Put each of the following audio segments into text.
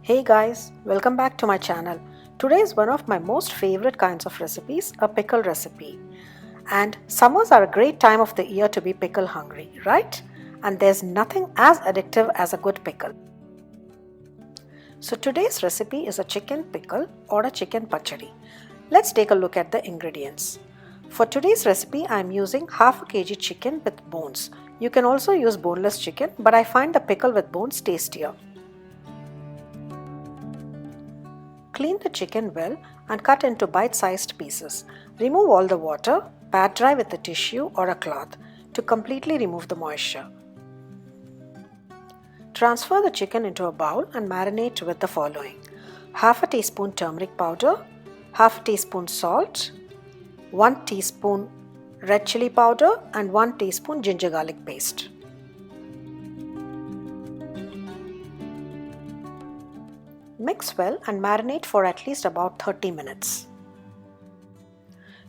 Hey guys, welcome back to my channel. Today is one of my most favorite kinds of recipes, a pickle recipe. And summers are a great time of the year to be pickle hungry, right? And there's nothing as addictive as a good pickle. So today's recipe is a chicken pickle or a chicken pachadi. Let's take a look at the ingredients. For today's recipe, I am using half a kg chicken with bones. You can also use boneless chicken, but I find the pickle with bones tastier. Clean the chicken well and cut into bite-sized pieces. Remove all the water, pat dry with a tissue or a cloth to completely remove the moisture. Transfer the chicken into a bowl and marinate with the following: half a teaspoon turmeric powder, half a teaspoon salt, 1 teaspoon red chilli powder and 1 teaspoon ginger garlic paste. Mix well and marinate for at least about 30 minutes.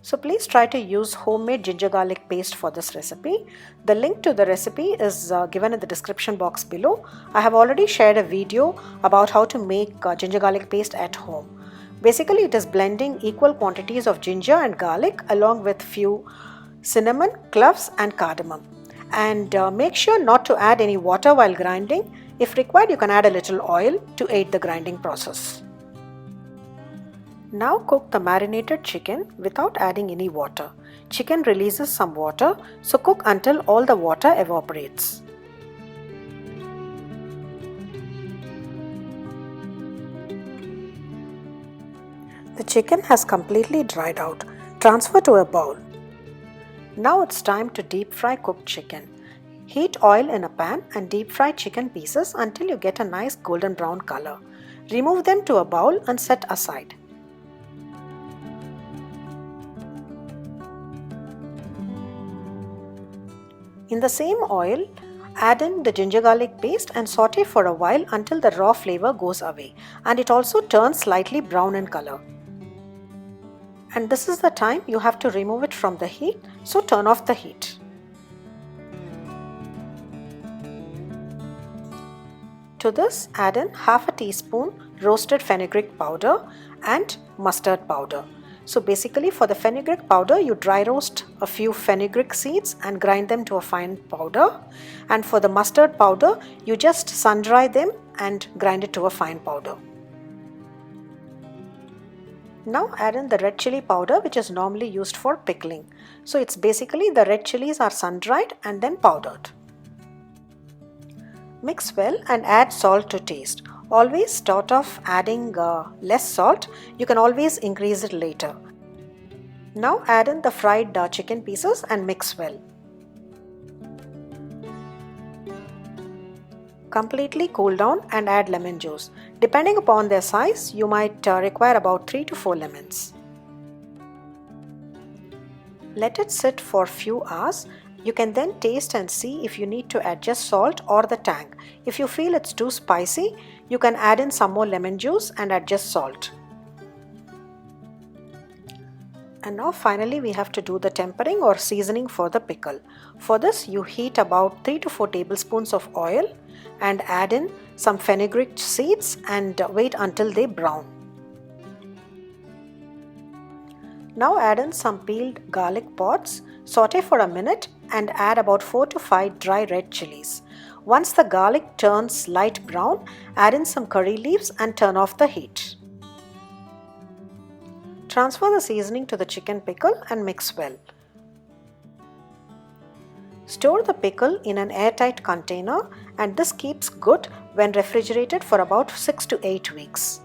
So please try to use homemade ginger garlic paste for this recipe. The link to the recipe is given in the description box below. I have already shared a video about how to make ginger garlic paste at home. Basically, it is blending equal quantities of ginger and garlic along with few cinnamon, cloves and cardamom. And make sure not to add any water while grinding. If required, you can add a little oil to aid the grinding process. Now cook the marinated chicken without adding any water. Chicken releases some water, so cook until all the water evaporates. The chicken has completely dried out. Transfer to a bowl. Now it's time to deep fry cooked chicken. Heat oil in a pan and deep fry chicken pieces until you get a nice golden brown color. Remove them to a bowl and set aside. In the same oil, add in the ginger garlic paste and saute for a while until the raw flavor goes away and it also turns slightly brown in color. And this is the time you have to remove it from the heat, so turn off the heat. To this, add in half a teaspoon roasted fenugreek powder and mustard powder. So basically, for the fenugreek powder, you dry roast a few fenugreek seeds and grind them to a fine powder. And for the mustard powder, you just sun dry them and grind it to a fine powder. Now add in the red chilli powder, which is normally used for pickling. So it's basically the red chilies are sun dried and then powdered. Mix well and add salt to taste. Always start off adding less salt. You can always increase it later. Now add in the fried chicken pieces and mix well. Completely cool down and add lemon juice. Depending upon their size, you might require about 3 to 4 lemons. Let it sit for a few hours. You can then taste and see if you need to adjust salt or the tang. If you feel it's too spicy, you can add in some more lemon juice and adjust salt. And now finally we have to do the tempering or seasoning for the pickle. For this, you heat about 3 to 4 tablespoons of oil and add in some fenugreek seeds and wait until they brown. Now add in some peeled garlic pods, saute for a minute and add about 4 to 5 dry red chilies. Once the garlic turns light brown, add in some curry leaves and turn off the heat. Transfer the seasoning to the chicken pickle and mix well. Store the pickle in an airtight container and this keeps good when refrigerated for about 6 to 8 weeks.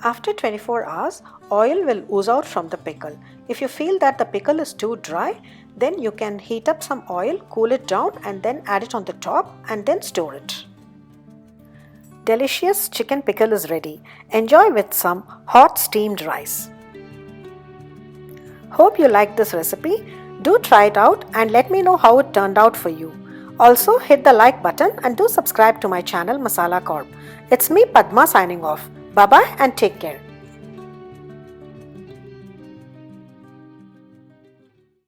After 24 hours, oil will ooze out from the pickle. If you feel that the pickle is too dry, then you can heat up some oil, cool it down and then add it on the top and then store it. Delicious chicken pickle is ready. Enjoy with some hot steamed rice. Hope you liked this recipe. Do try it out and let me know how it turned out for you. Also hit the like button and do subscribe to my channel MasalaKorb. It's me Padma signing off. Bye bye and take care.